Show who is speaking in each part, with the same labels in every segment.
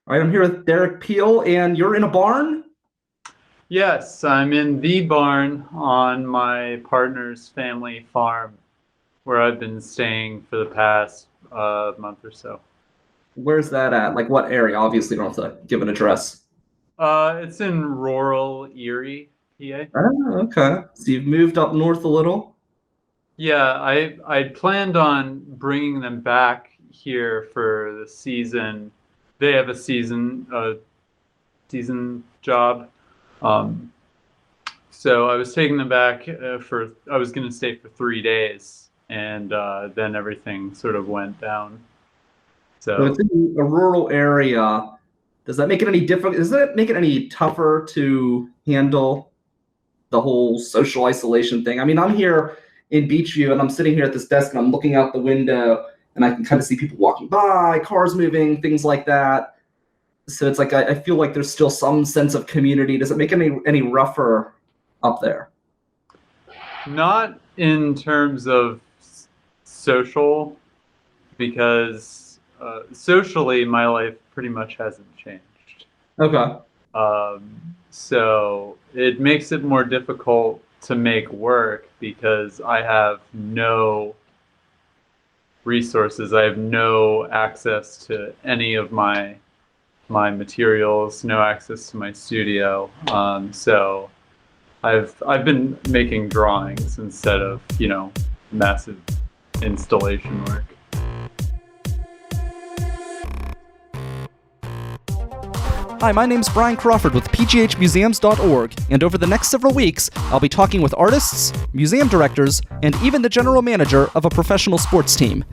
Speaker 1: All right, I'm here with Derek Peel, and you're in a barn?
Speaker 2: Yes, I'm in the barn on my partner's family farm where I've been staying for the past month or so.
Speaker 1: Where's that at? Like what area? Obviously, you don't have to give an address.
Speaker 2: It's in rural Erie, PA.
Speaker 1: Oh, okay. So you've moved up north a little?
Speaker 2: Yeah, I planned on bringing them back here for the season. They have a season job. Um, so I was taking them back I was going to stay for 3 days, and then everything sort of went down.
Speaker 1: So it's
Speaker 2: So
Speaker 1: in a rural area. Does that make it any different? Does that make it any tougher to handle the whole social isolation thing? I mean, I'm here in Beachview, and I'm sitting here at this desk, and I'm looking out the window, and I can kind of see people walking by, cars moving, things like that. So it's like I feel like there's still some sense of community. Does it make it any rougher up there?
Speaker 2: not in terms of social, because socially my life pretty much hasn't changed.
Speaker 1: Okay.
Speaker 2: So it makes it more difficult to make work because I have no resources. I have no access to any of my materials, no access to my studio. So I've been making drawings instead of, massive installation work.
Speaker 3: Hi, my name's Brian Crawford with pghmuseums.org, and over the next several weeks, I'll be talking with artists, museum directors, and even the general manager of a professional sports team.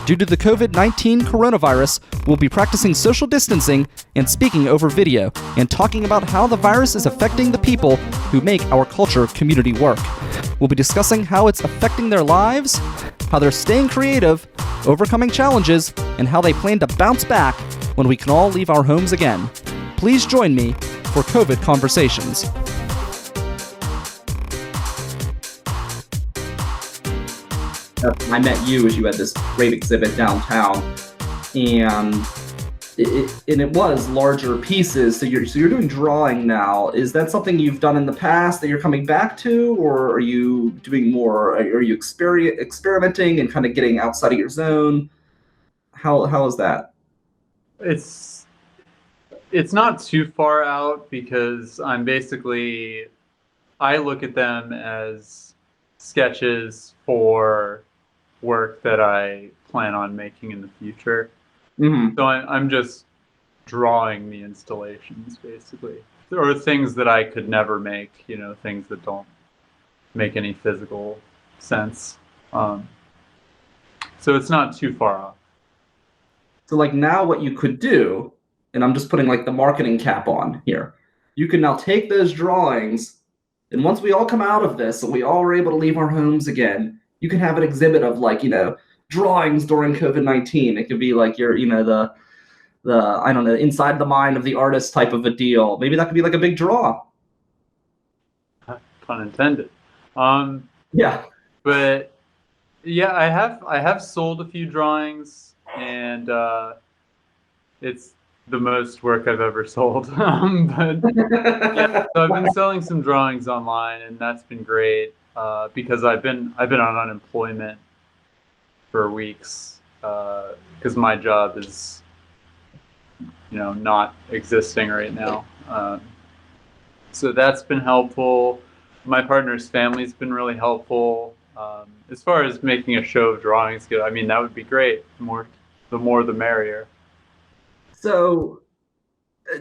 Speaker 3: Due to the COVID-19 coronavirus, we'll be practicing social distancing and speaking over video, and talking about how the virus is affecting the people who make our culture community work. We'll be discussing how it's affecting their lives, how they're staying creative, overcoming challenges, and how they plan to bounce back when we can all leave our homes again. Please join me for COVID Conversations.
Speaker 1: I met you as you had this great exhibit downtown, and it was larger pieces. So you're doing drawing now. Is that something you've done in the past that you're coming back to, or are you doing more? Are you experimenting and kind of getting outside of your zone? How is that?
Speaker 2: It's it's not too far out because I look at them as sketches for work that I plan on making in the future.
Speaker 1: Hmm.
Speaker 2: So I'm just drawing the installations basically, or things that I could never make, things that don't make any physical sense. Um, so it's not too far off.
Speaker 1: So like now what you could do, and I'm just putting like the marketing cap on here, you can now take those drawings, and once we all come out of this and we all are able to leave our homes again, you can have an exhibit of like, drawings during COVID-19. It could be like the I don't know, inside the mind of the artist type of a deal. Maybe that could be like a big draw.
Speaker 2: Pun intended. Um,
Speaker 1: Yeah.
Speaker 2: but yeah, I have sold a few drawings, and it's the most work I've ever sold. But yeah, so I've been selling some drawings online, and that's been great because I've been on unemployment for weeks because my job is not existing right now. So that's been helpful. My partner's family's been really helpful. As far as making a show of drawings go, I mean, that would be great. The more the merrier.
Speaker 1: So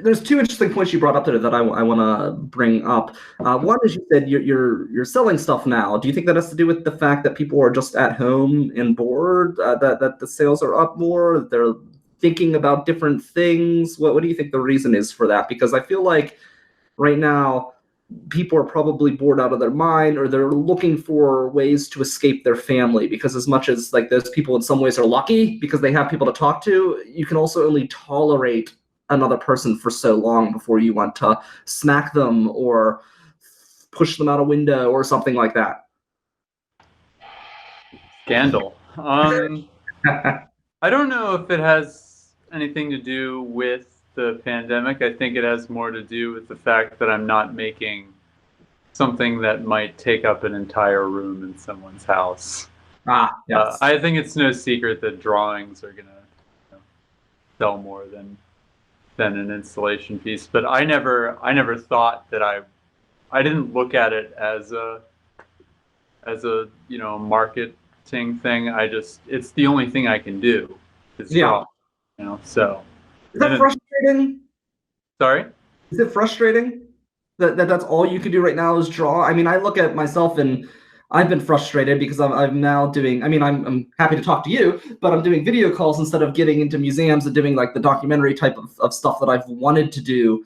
Speaker 1: there's two interesting points you brought up there that I want to bring up. One is you said you're selling stuff now. Do you think that has to do with the fact that people are just at home and bored? That the sales are up more? That they're thinking about different things. What do you think the reason is for that? Because I feel like right now people are probably bored out of their mind, or they're looking for ways to escape their family, because as much as like those people in some ways are lucky because they have people to talk to, you can also only tolerate another person for so long before you want to smack them or push them out a window or something like that.
Speaker 2: Scandal. I don't know if it has anything to do with the pandemic. I think it has more to do with the fact that I'm not making something that might take up an entire room in someone's house.
Speaker 1: Yes.
Speaker 2: I think it's no secret that drawings are gonna sell more than an installation piece. But I never thought that I didn't look at it as a marketing thing. It's the only thing I can do is draw. So.
Speaker 1: Is that frustrating?
Speaker 2: Sorry?
Speaker 1: Is it frustrating that that's all you can do right now is draw? I mean, I look at myself and I've been frustrated because I'm now doing, I mean, I'm happy to talk to you, but I'm doing video calls instead of getting into museums and doing like the documentary type of stuff that I've wanted to do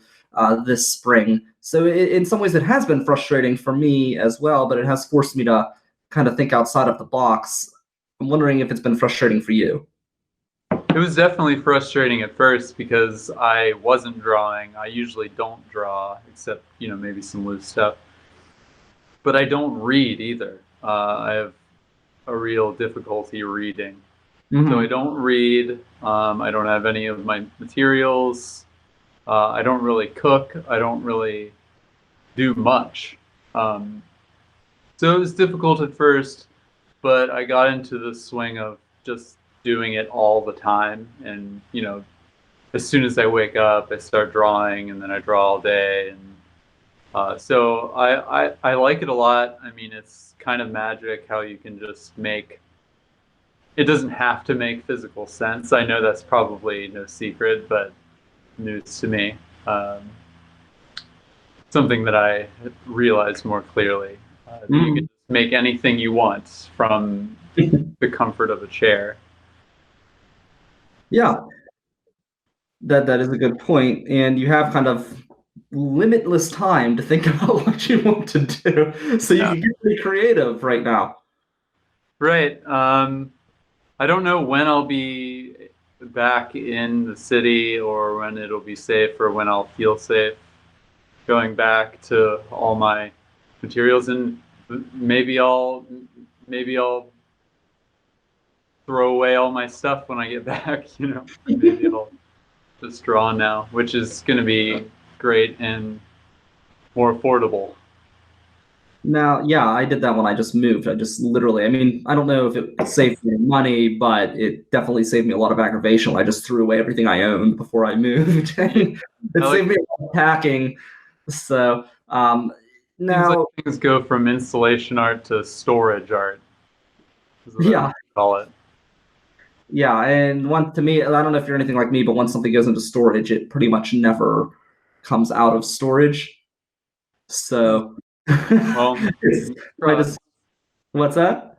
Speaker 1: this spring. So in some ways it has been frustrating for me as well, but it has forced me to kind of think outside of the box. I'm wondering if it's been frustrating for you.
Speaker 2: It was definitely frustrating at first because I wasn't drawing. I usually don't draw except, maybe some loose stuff. But I don't read either. I have a real difficulty reading. Mm-hmm. So I don't read. I don't have any of my materials. I don't really cook. I don't really do much. So it was difficult at first, but I got into the swing of just doing it all the time. And, as soon as I wake up, I start drawing, and then I draw all day. And so I like it a lot. I mean, it's kind of magic how you can just make, it doesn't have to make physical sense. I know that's probably no secret, but news to me. Something that I realized more clearly. You can just make anything you want from the comfort of a chair.
Speaker 1: Yeah, that is a good point. And you have kind of limitless time to think about what you want to do. So you can get pretty creative right now.
Speaker 2: Right. I don't know when I'll be back in the city or when it'll be safe or when I'll feel safe going back to all my materials, and maybe I'll throw away all my stuff when I get back, maybe I'll just draw now, which is going to be great and more affordable.
Speaker 1: Now, yeah, I did that when I just moved. I just literally, I mean, I don't know if it saved me money, but it definitely saved me a lot of aggravation. I just threw away everything I owned before I moved. And it saved me a lot of packing. So now
Speaker 2: things go from installation art to storage art.
Speaker 1: Yeah.
Speaker 2: Call it.
Speaker 1: Yeah, and to me, I don't know if you're anything like me, but once something goes into storage, it pretty much never comes out of storage. So,
Speaker 2: well,
Speaker 1: what's that?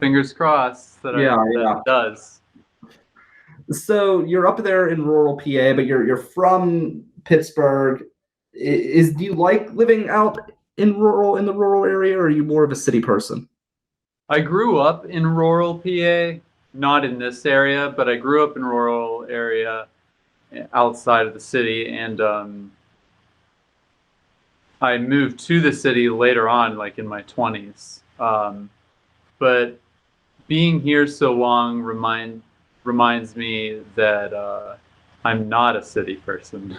Speaker 2: Fingers crossed that it does.
Speaker 1: So you're up there in rural PA, but you're from Pittsburgh. Do you like living out in the rural area, or are you more of a city person?
Speaker 2: I grew up in rural PA, not in this area, but I grew up in rural area outside of the city, and I moved to the city later on, like in my 20s. But being here so long reminds me that I'm not a city person.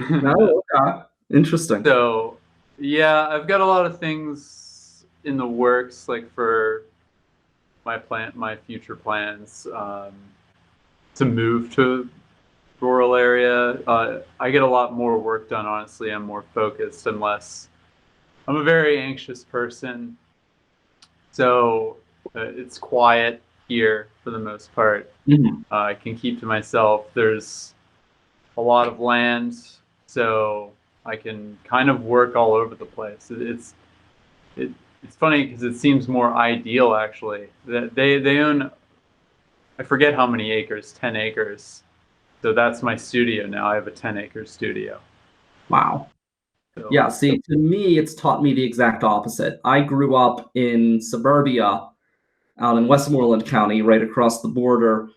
Speaker 1: Oh, okay. Interesting.
Speaker 2: So, yeah, I've got a lot of things in the works, like for my future plans to move to rural area. I get a lot more work done, honestly. I'm more focused and less. I'm a very anxious person, so it's quiet here for the most part.
Speaker 1: Mm-hmm.
Speaker 2: I can keep to myself. There's a lot of land, so I can kind of work all over the place. It's funny because it seems more ideal, actually. That they own, I forget how many acres, 10 acres. So that's my studio now. I have a 10-acre studio.
Speaker 1: Wow. So, yeah, see, to me, it's taught me the exact opposite. I grew up in suburbia out in Westmoreland County, right across the border,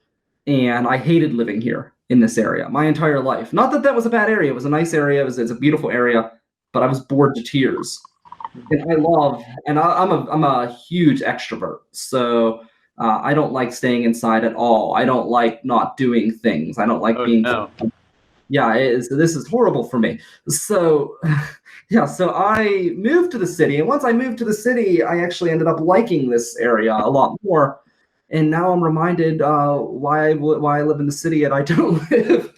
Speaker 1: and I hated living here in this area my entire life. Not that that was a bad area. It was a nice area. It's a beautiful area, but I was bored to tears. And I'm a huge extrovert, so I don't like staying inside at all. I don't like not doing things. I don't like being.
Speaker 2: No.
Speaker 1: Yeah, this is horrible for me. So, yeah, so I moved to the city, and once I moved to the city, I actually ended up liking this area a lot more. And now I'm reminded why I live in the city and I don't live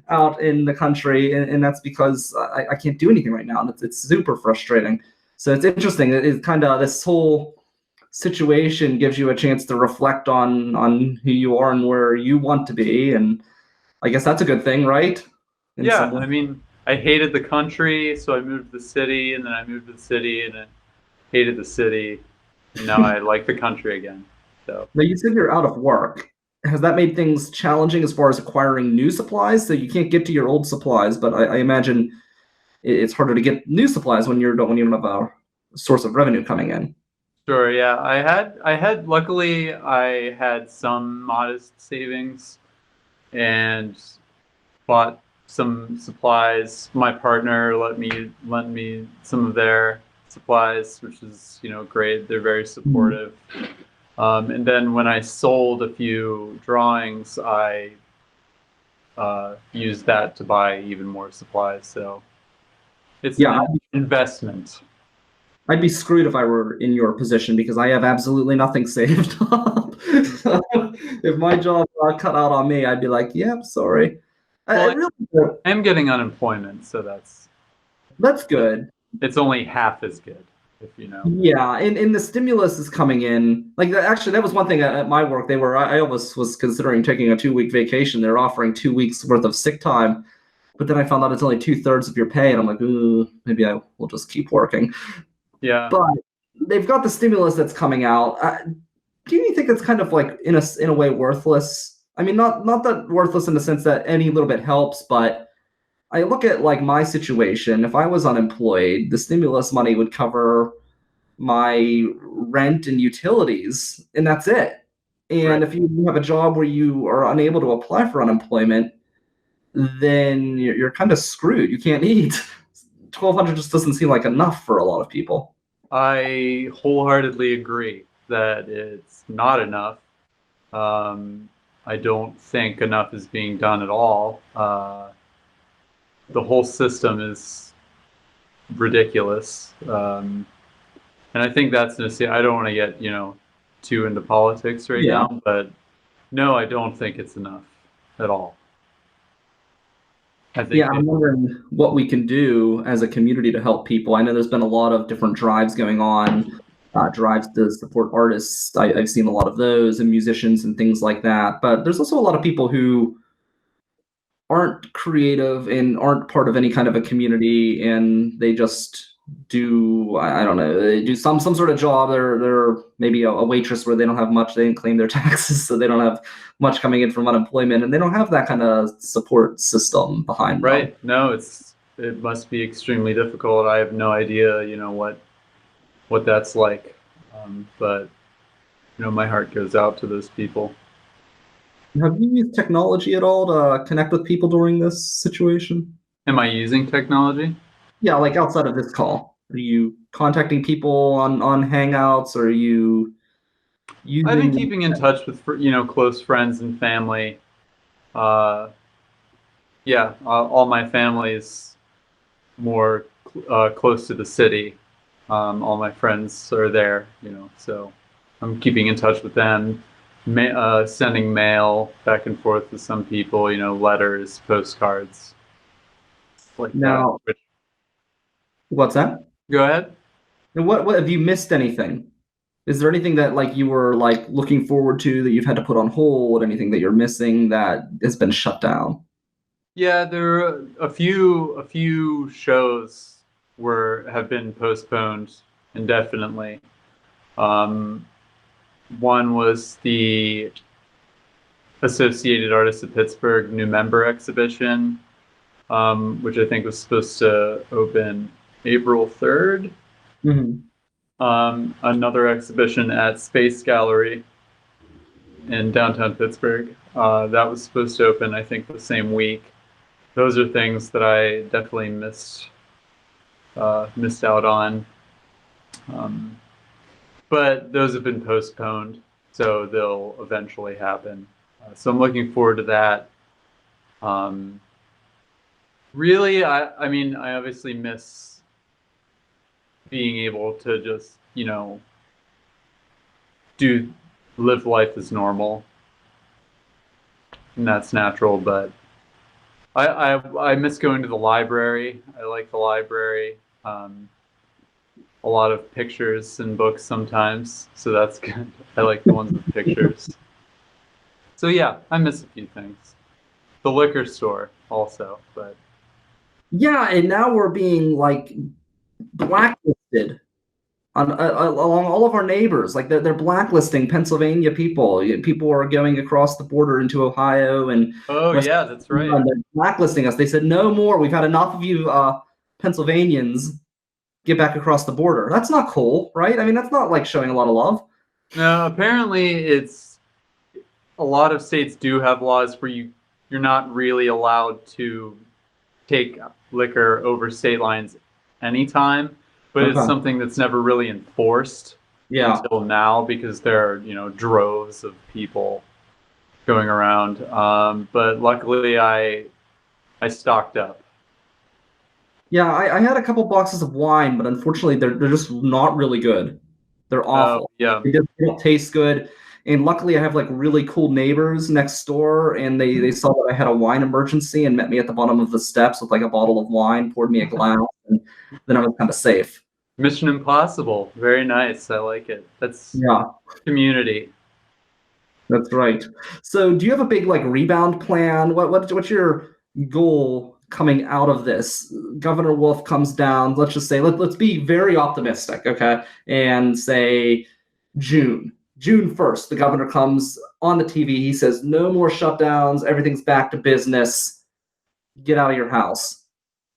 Speaker 1: out in the country, and that's because I can't do anything right now, and it's super frustrating. So it's interesting. It's kind of this whole situation gives you a chance to reflect on who you are and where you want to be, and I guess that's a good thing, right? In
Speaker 2: Yeah,
Speaker 1: some way.
Speaker 2: I mean, I hated the country, so I moved to the city, and then I moved to the city, and I hated the city, and now I like the country again. So
Speaker 1: Now you said you're out of work. Has that made things challenging as far as acquiring new supplies? So you can't get to your old supplies, but I imagine it's harder to get new supplies when you don't have a source of revenue coming in.
Speaker 2: sure, yeah, luckily I had some modest savings and bought some supplies. My partner lent me some of their supplies, which is great. They're very supportive. And then when I sold a few drawings, I used that to buy even more supplies. So it's
Speaker 1: Yeah,
Speaker 2: an investment.
Speaker 1: I'd be screwed if I were in your position because I have absolutely nothing saved up. So if my job got cut out on me, I'd be like, "Yeah, I'm sorry." I
Speaker 2: Well,
Speaker 1: really,
Speaker 2: I am getting unemployment, so
Speaker 1: that's good.
Speaker 2: it's only half as good, if you know.
Speaker 1: Yeah, and the stimulus is coming in. Like actually, that was one thing at my work. I almost was considering taking a 2 week vacation. They're offering 2 weeks worth of sick time, but then I found out it's only 2/3 of your pay, and I'm like, ooh, maybe I will just keep working.
Speaker 2: Yeah.
Speaker 1: But they've got the stimulus that's coming out. Do you think it's kind of like in a way worthless? I mean, not that worthless in the sense that any little bit helps, but I look at like my situation. If I was unemployed, the stimulus money would cover my rent and utilities, and that's it. And
Speaker 2: Right.
Speaker 1: if you have a job where you are unable to apply for unemployment, then you're kind of screwed. You can't eat. 1,200 just doesn't seem like enough for a lot of people.
Speaker 2: I wholeheartedly agree that it's not enough. I don't think enough is being done at all. The whole system is ridiculous. And I think that's I don't want to get, too into politics right
Speaker 1: Yeah.
Speaker 2: now, but no, I don't think it's enough at all. I
Speaker 1: Yeah,
Speaker 2: think
Speaker 1: I'm wondering what we can do as a community to help people. I know there's been a lot of different drives going on, drives to support artists. I've seen a lot of those and musicians and things like that. But there's also a lot of people who aren't creative and aren't part of any kind of a community, and they just do I don't know, they do some sort of job. They're maybe a waitress where they don't have much. They didn't claim their taxes, so they don't have much coming in from unemployment, and they don't have that kind of support system behind them.
Speaker 2: right. No, it must be extremely difficult. I have no idea, what that's like. But my heart goes out to those people.
Speaker 1: Have you used technology at all to connect with people during this situation?
Speaker 2: Am I using technology?
Speaker 1: Yeah, like outside of this call. Are you contacting people on Hangouts, or are you
Speaker 2: I've been
Speaker 1: using?
Speaker 2: keeping in touch with close friends and family. Uh, yeah, all my family is more close to the city. All my friends are there, so I'm keeping in touch with them, sending mail back and forth with some people, letters, postcards, like that.
Speaker 1: Now, what's that?
Speaker 2: Go ahead.
Speaker 1: And what have you missed anything? Is there anything that like you were like looking forward to that you've had to put on hold? Anything that you're missing that has been shut down?
Speaker 2: Yeah, there are a few shows have been postponed indefinitely. Um, One was the Associated Artists of Pittsburgh new member exhibition, which I think was supposed to open April 3rd.
Speaker 1: Mm-hmm.
Speaker 2: Another exhibition at Space Gallery in downtown Pittsburgh. That was supposed to open, I think, the same week. Those are things that I definitely missed out on. But those have been postponed, so they'll eventually happen. So I'm looking forward to that. Really, I mean, I obviously miss being able to just, do live life as normal, and that's natural. But I miss going to the library. I like the library. A lot of pictures and books sometimes, so that's good. I like the ones with pictures. So yeah, I miss a few things. The liquor store also, but
Speaker 1: Yeah, and now we're being like blacklisted on along all of our neighbors. Like they're blacklisting Pennsylvania people. People are going across the border into Ohio and
Speaker 2: oh
Speaker 1: West
Speaker 2: yeah, that's right.
Speaker 1: Virginia, and they're blacklisting us. They said no more. We've had enough of you, Pennsylvanians. Get back across the border. That's not cool, right? I mean, that's not like showing a lot of love.
Speaker 2: No, apparently it's a lot of states do have laws where you're not really allowed to take liquor over state lines anytime, but it's
Speaker 1: Okay.
Speaker 2: something that's never really enforced
Speaker 1: Yeah.
Speaker 2: until now because there are, droves of people going around. But luckily I stocked up.
Speaker 1: Yeah, I had a couple boxes of wine, but unfortunately they're just not really good. They're awful.
Speaker 2: Yeah.
Speaker 1: They don't taste good. And luckily I have like really cool neighbors next door, and they saw that I had a wine emergency and met me at the bottom of the steps with like a bottle of wine, poured me a glass, and then I was kind of safe.
Speaker 2: Mission Impossible. Very nice. I like it. That's
Speaker 1: Yeah,
Speaker 2: community.
Speaker 1: that's right. So do you have a big like rebound plan? What's your goal coming out of this? Governor Wolf comes down, let's just say let's be very optimistic, okay? And say June 1st, the governor comes on the TV. He says, no more shutdowns. Everything's back to business. Get out of your house.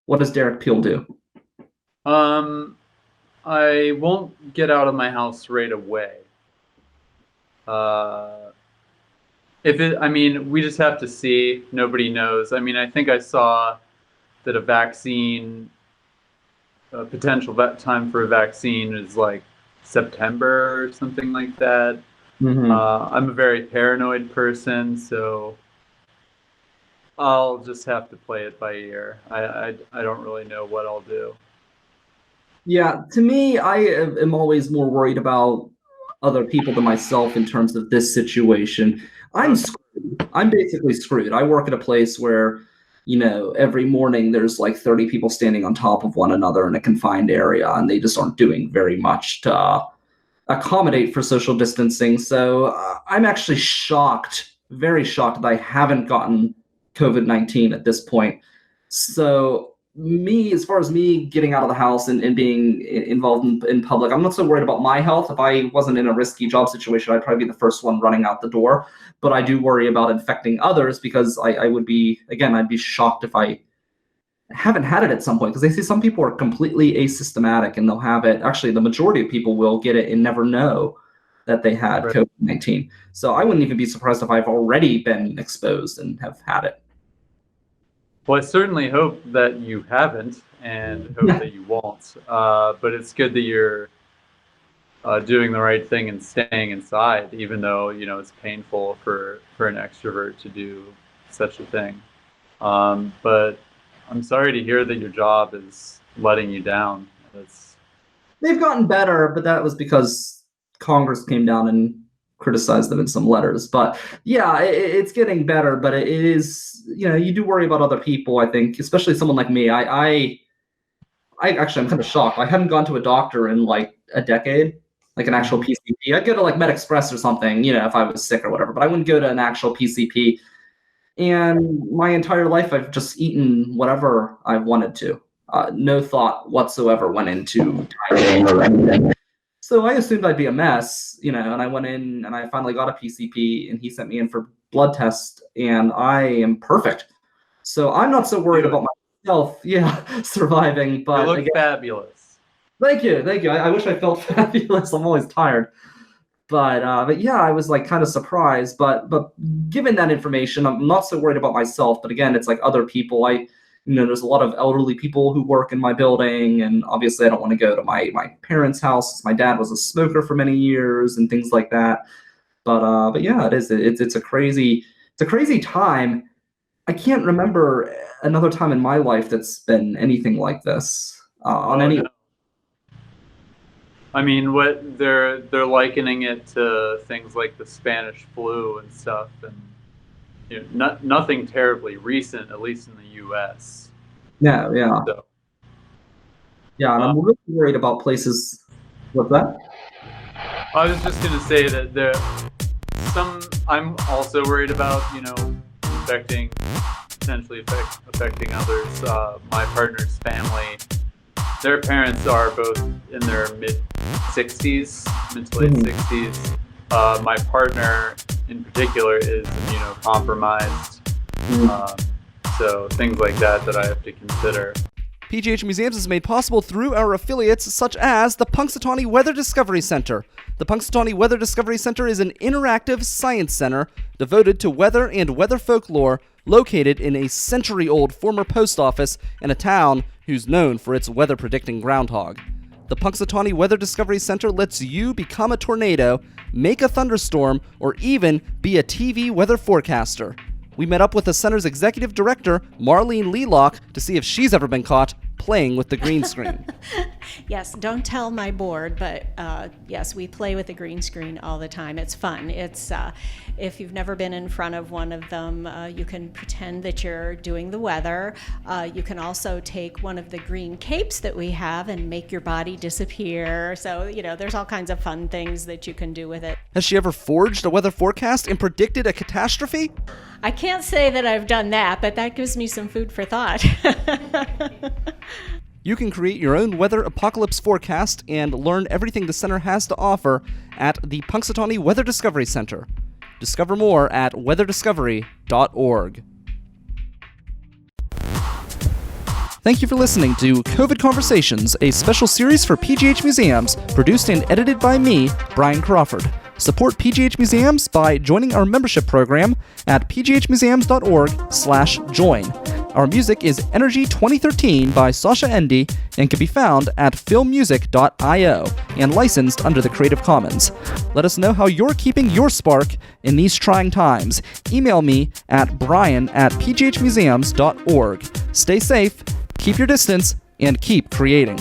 Speaker 1: What does Derek Peel do?
Speaker 2: I won't get out of my house right away. We just have to see. Nobody knows. I mean, I think I saw that a potential time for a vaccine is like September or something like that.
Speaker 1: Mm-hmm.
Speaker 2: I'm a very paranoid person, so I'll just have to play it by ear. I don't really know what I'll do.
Speaker 1: Yeah, to me, I am always more worried about other people than myself in terms of this situation. I'm screwed. I'm basically screwed. I work at a place where, every morning there's like 30 people standing on top of one another in a confined area, and they just aren't doing very much to accommodate for social distancing. So I'm actually shocked, very shocked that I haven't gotten COVID-19 at this point. So as far as me getting out of the house and being involved in public, I'm not so worried about my health. If I wasn't in a risky job situation, I'd probably be the first one running out the door. But I do worry about infecting others because I would be, again, I'd be shocked if I haven't had it at some point, because they say some people are completely asymptomatic and they'll have it. Actually, the majority of people will get it and never know that they had
Speaker 2: Right.
Speaker 1: COVID-19. So I wouldn't even be surprised if I've already been exposed and have had it.
Speaker 2: Well, I certainly hope that you haven't, and hope that you won't. But it's good that you're doing the right thing and staying inside, even though it's painful for an extrovert to do such a thing. But I'm sorry to hear that your job is letting you down.
Speaker 1: They've gotten better, but that was because Congress came down and criticized them in some letters. But yeah, it's getting better, but it is, you do worry about other people, I think, especially someone like me. I actually, I'm kind of shocked. I hadn't gone to a doctor in like a decade, like an actual PCP. I'd go to like MedExpress or something, if I was sick or whatever, but I wouldn't go to an actual PCP. And my entire life, I've just eaten whatever I wanted to. No thought whatsoever went into timing or anything. So I assumed I'd be a mess, and I went in and I finally got a PCP, and he sent me in for blood tests, and I am perfect. So I'm not so worried about myself, surviving. But
Speaker 2: you look
Speaker 1: again,
Speaker 2: fabulous.
Speaker 1: Thank you. I wish I felt fabulous. I'm always tired. But yeah, I was like kind of surprised. But given that information, I'm not so worried about myself. But again, it's like other people. There's a lot of elderly people who work in my building, and obviously I don't want to go to my parents' house. My dad was a smoker for many years and things like that. But yeah, it is. It's a crazy time. I can't remember another time in my life that's been anything like this.
Speaker 2: No. I mean, what they're likening it to things like the Spanish flu and stuff, and nothing terribly recent, at least in the U.S.
Speaker 1: Yeah, yeah.
Speaker 2: So,
Speaker 1: yeah, and I'm really worried about places. What's that?
Speaker 2: I was just gonna say that I'm also worried about, potentially affecting others. My partner's family, their parents are both in their mid-60s, mid to late 60s. My partner, in particular, is immunocompromised. So things like that I have to consider.
Speaker 3: PGH Museums is made possible through our affiliates such as the Punxsutawney Weather Discovery Center. The Punxsutawney Weather Discovery Center is an interactive science center devoted to weather and weather folklore located in a century-old former post office in a town who's known for its weather predicting groundhog. The Punxsutawney Weather Discovery Center lets you become a tornado, make a thunderstorm, or even be a TV weather forecaster. We met up with the center's executive director, Marlene Lealock, to see if she's ever been caught playing with the green screen.
Speaker 4: Yes, don't tell my board, but yes, we play with the green screen all the time. It's fun. It's if you've never been in front of one of them, you can pretend that you're doing the weather. You can also take one of the green capes that we have and make your body disappear. So, there's all kinds of fun things that you can do with it.
Speaker 3: Has she ever forged a weather forecast and predicted a catastrophe?
Speaker 4: I can't say that I've done that, but that gives me some food for thought.
Speaker 3: You can create your own weather apocalypse forecast and learn everything the center has to offer at the Punxsutawney Weather Discovery Center. Discover more at weatherdiscovery.org. Thank you for listening to COVID Conversations, a special series for PGH Museums, produced and edited by me, Brian Crawford. Support PGH Museums by joining our membership program at pghmuseums.org/join. Our music is Energy 2013 by Sasha Endy and can be found at filmmusic.io and licensed under the Creative Commons. Let us know how you're keeping your spark in these trying times. Email me at brian@pghmuseums.org. Stay safe, keep your distance, and keep creating.